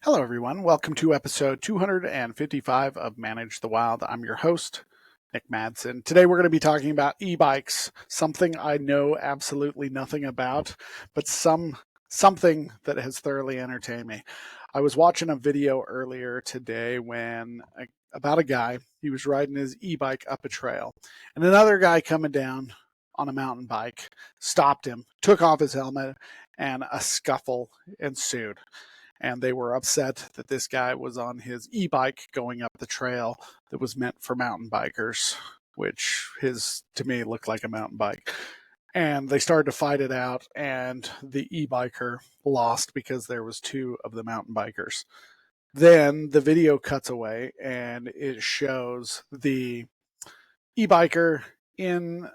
Hello, everyone. Welcome to episode 255 of Manage the Wild. I'm your host, Nick Madsen. Today, we're going to be talking about e-bikes, something I know absolutely nothing about, but something that has thoroughly entertained me. I was watching a video earlier today about a guy. He was riding his e-bike up a trail, and another guy coming down on a mountain bike stopped him, took off his helmet, and a scuffle ensued, and they were upset that this guy was on his e-bike going up the trail that was meant for mountain bikers, which his to me looked like a mountain bike. And they started to fight it out, and the e-biker lost because there was two of the mountain bikers. Then the video cuts away and it shows the e-biker in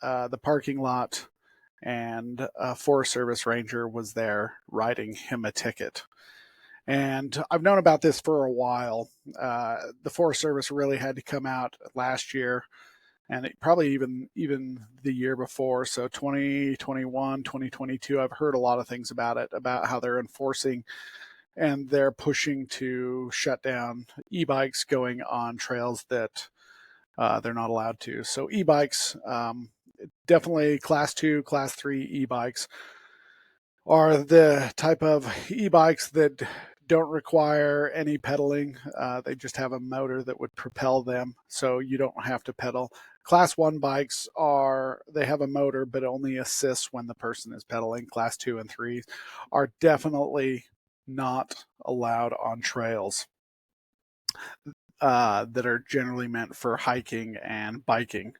the parking lot, and a Forest Service ranger was there writing him a ticket. And I've known about this for a while. The Forest Service really had to come out last year, and probably even the year before. So 2021, 2022, I've heard a lot of things about it, about how they're enforcing and they're pushing to shut down e-bikes going on trails that they're not allowed to. So e-bikes, definitely class 2, class 3 e-bikes are the type of e-bikes that don't require any pedaling. They just have a motor that would propel them, so you don't have to pedal. Class 1 bikes they have a motor, but only assists when the person is pedaling. Class 2 and 3 are definitely not allowed on trails that are generally meant for hiking and biking.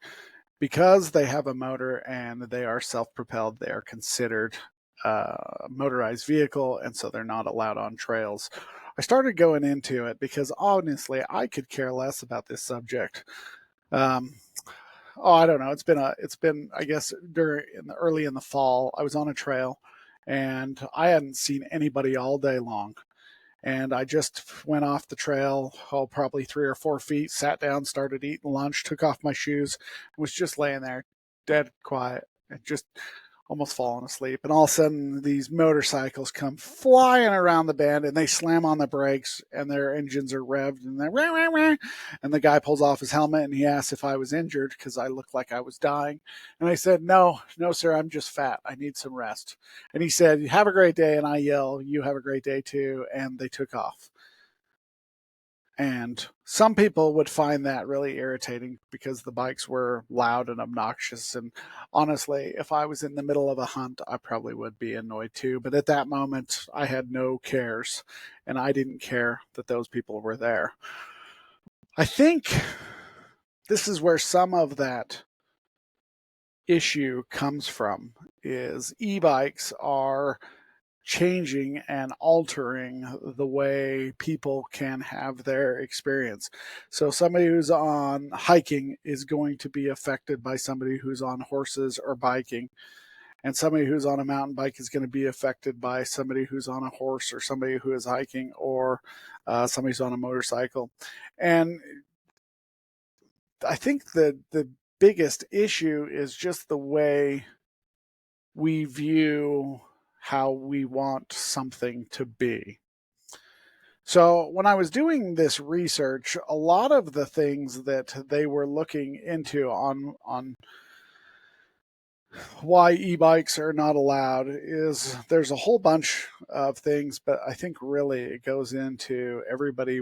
Because they have a motor and they are self-propelled, they are considered a motorized vehicle, and so they're not allowed on trails. I started going into it because honestly, I could care less about this subject. Um, I don't know. It's been I guess early in the fall, I was on a trail, and I hadn't seen anybody all day long. And I just went off the trail, probably 3 or 4 feet, sat down, started eating lunch, took off my shoes, was just laying there, dead quiet, and just almost falling asleep. And all of a sudden, these motorcycles come flying around the bend, and they slam on the brakes, and their engines are revved, and they're rah, rah, rah. And the guy pulls off his helmet, and he asks if I was injured because I looked like I was dying. And I said, no, no, sir, I'm just fat. I need some rest. And he said, have a great day. And I yell, you have a great day too. And they took off. And some people would find that really irritating because the bikes were loud and obnoxious. And honestly, if I was in the middle of a hunt, I probably would be annoyed too. But at that moment, I had no cares, and I didn't care that those people were there. I think this is where some of that issue comes from, is e-bikes are changing and altering the way people can have their experience. So somebody who's on hiking is going to be affected by somebody who's on horses or biking. And somebody who's on a mountain bike is going to be affected by somebody who's on a horse, or somebody who is hiking, or somebody who's on a motorcycle. And I think the biggest issue is just the way we view how we want something to be. So when I was doing this research, a lot of the things that they were looking into on why e-bikes are not allowed is there's a whole bunch of things, but I think really it goes into everybody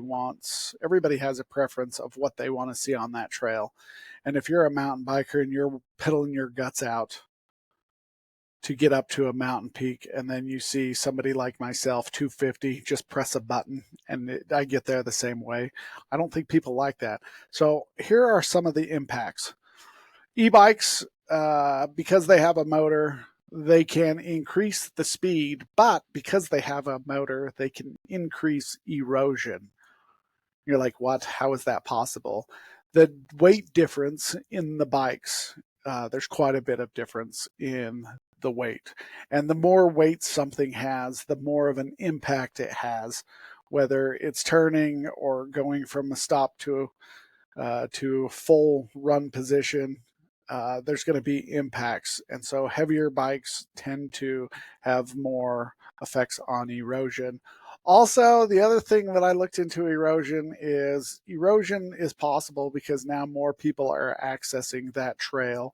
has a preference of what they want to see on that trail. And if you're a mountain biker and you're pedaling your guts out to get up to a mountain peak, and then you see somebody like myself, 250, just press a button and I get there the same way. I don't think people like that. So here are some of the impacts. E-bikes, because they have a motor, they can increase the speed, but because they have a motor, they can increase erosion. You're like, what? How is that possible? The weight difference in the bikes, there's quite a bit of difference in the weight. And the more weight something has, the more of an impact it has, whether it's turning or going from a stop to full run position. There's going to be impacts. And so heavier bikes tend to have more effects on erosion. Also, the other thing that I looked into erosion is possible because now more people are accessing that trail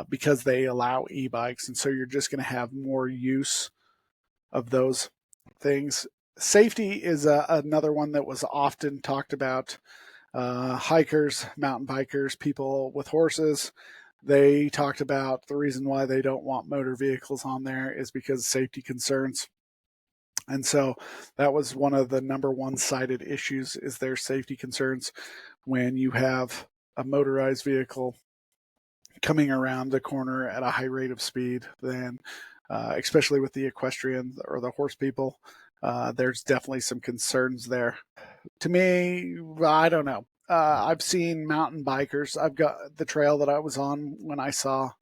because they allow e-bikes, and so you're just going to have more use of those things. Safety is another one that was often talked about. Hikers, mountain bikers, people with horses, they talked about the reason why they don't want motor vehicles on there is because of safety concerns. And so that was one of the number one cited issues is their safety concerns when you have a motorized vehicle coming around the corner at a high rate of speed. Then especially with the equestrian or the horse people, there's definitely some concerns there. To me, I don't know. I've seen mountain bikers. I've got the trail that I was on when I saw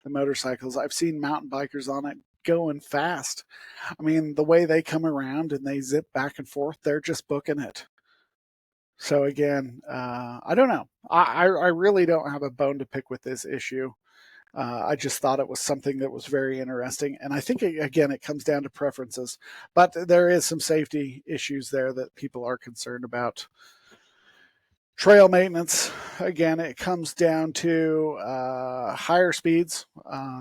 the motorcycles. I've seen mountain bikers on it going fast. I mean, the way they come around and they zip back and forth, they're just booking it. So again, I don't know. I really don't have a bone to pick with this issue. I just thought it was something that was very interesting. And I think, again, it comes down to preferences. But there is some safety issues there that people are concerned about. Trail maintenance, again, it comes down to higher speeds.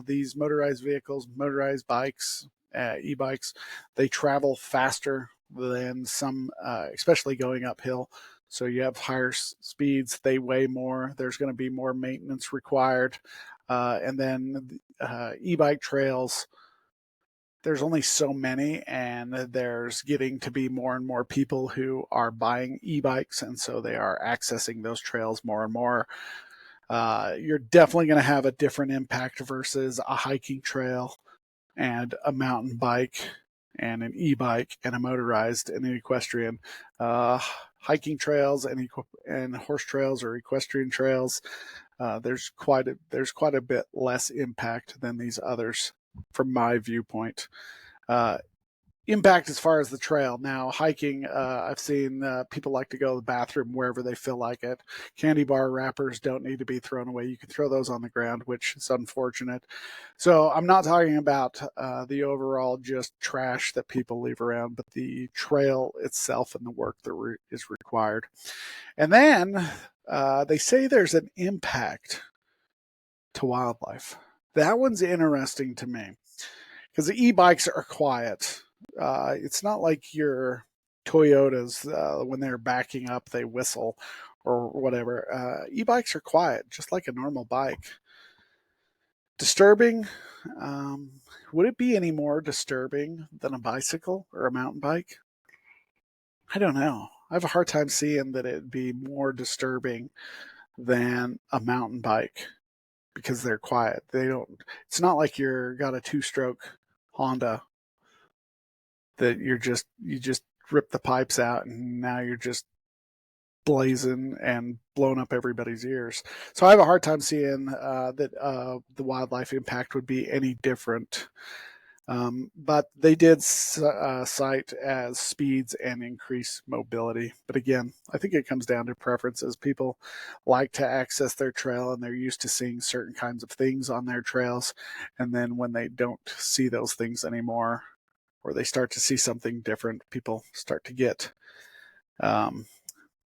These motorized vehicles, motorized bikes, e-bikes, they travel faster than some, especially going uphill. So you have higher speeds, they weigh more, there's going to be more maintenance required. And then e-bike trails, there's only so many, and there's getting to be more and more people who are buying e-bikes, and so they are accessing those trails more and more. You're definitely going to have a different impact versus a hiking trail and a mountain bike and an e-bike and a motorized and an equestrian. Hiking trails and horse trails or equestrian trails, there's quite a bit less impact than these others from my viewpoint. Uh, Impact as far as the trail. Now, hiking, I've seen people like to go to the bathroom wherever they feel like it. Candy bar wrappers don't need to be thrown away. You can throw those on the ground, which is unfortunate. So I'm not talking about the overall just trash that people leave around, but the trail itself and the work that is required. And then they say there's an impact to wildlife. That one's interesting to me because the e-bikes are quiet. It's not like your Toyotas when they're backing up, they whistle or whatever. E-bikes are quiet, just like a normal bike. Disturbing? Um, would it be any more disturbing than a bicycle or a mountain bike? I don't know. I have a hard time seeing that it'd be more disturbing than a mountain bike because they're quiet. They don't. It's not like you're got a two-stroke Honda that you just rip the pipes out and now you're just blazing and blowing up everybody's ears. So I have a hard time seeing that the wildlife impact would be any different. But they did cite as speeds and increased mobility. But again, I think it comes down to preferences. People like to access their trail and they're used to seeing certain kinds of things on their trails. And then when they don't see those things anymore, or they start to see something different, people start to get um,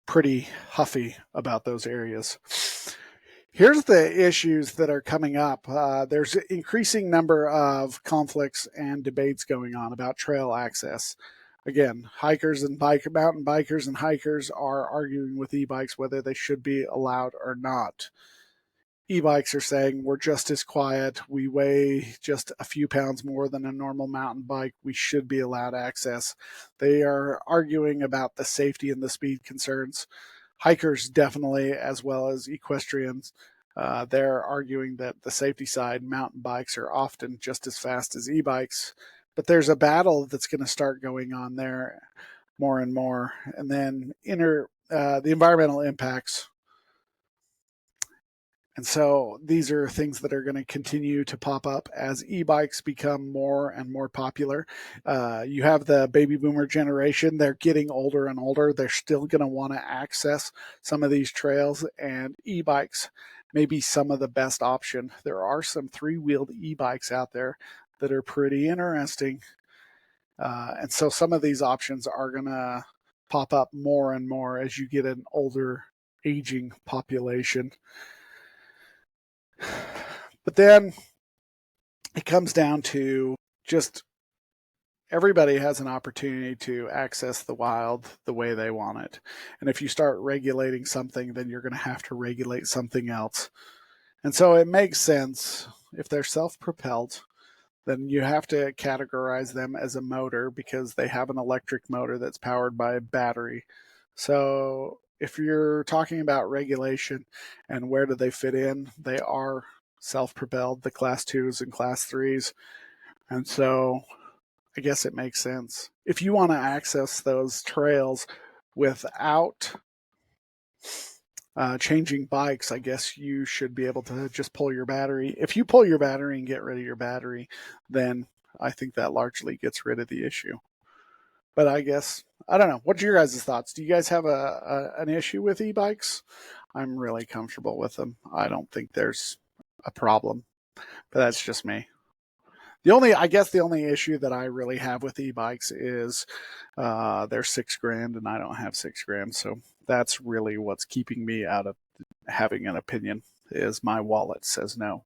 pretty huffy about those areas. Here's the issues that are coming up. There's an increasing number of conflicts and debates going on about trail access. Again, hikers and mountain bikers and hikers are arguing with e-bikes whether they should be allowed or not. E-bikes are saying we're just as quiet. We weigh just a few pounds more than a normal mountain bike. We should be allowed access. They are arguing about the safety and the speed concerns. Hikers definitely, as well as equestrians, they're arguing that the safety side, mountain bikes are often just as fast as e-bikes. But there's a battle that's going to start going on there more and more. And then the environmental impacts. And so these are things that are going to continue to pop up as e-bikes become more and more popular. You have the baby boomer generation. They're getting older and older. They're still going to want to access some of these trails, and e-bikes may be some of the best option. There are some three-wheeled e-bikes out there that are pretty interesting. And so some of these options are going to pop up more and more as you get an older, aging population. But then it comes down to just everybody has an opportunity to access the wild the way they want it. And if you start regulating something, then you're going to have to regulate something else. And so it makes sense if they're self-propelled, then you have to categorize them as a motor because they have an electric motor that's powered by a battery. So if you're talking about regulation and where do they fit in, they are self-propelled, the class 2s and class 3s. And so I guess it makes sense. If you want to access those trails without changing bikes, I guess you should be able to just pull your battery. If you pull your battery and get rid of your battery, then I think that largely gets rid of the issue. But I guess, I don't know. What's your guys' thoughts? Do you guys have an issue with e-bikes? I'm really comfortable with them. I don't think there's a problem, but that's just me. I guess the only issue that I really have with e-bikes is they're $6,000 and I don't have $6,000. So that's really what's keeping me out of having an opinion is my wallet says no.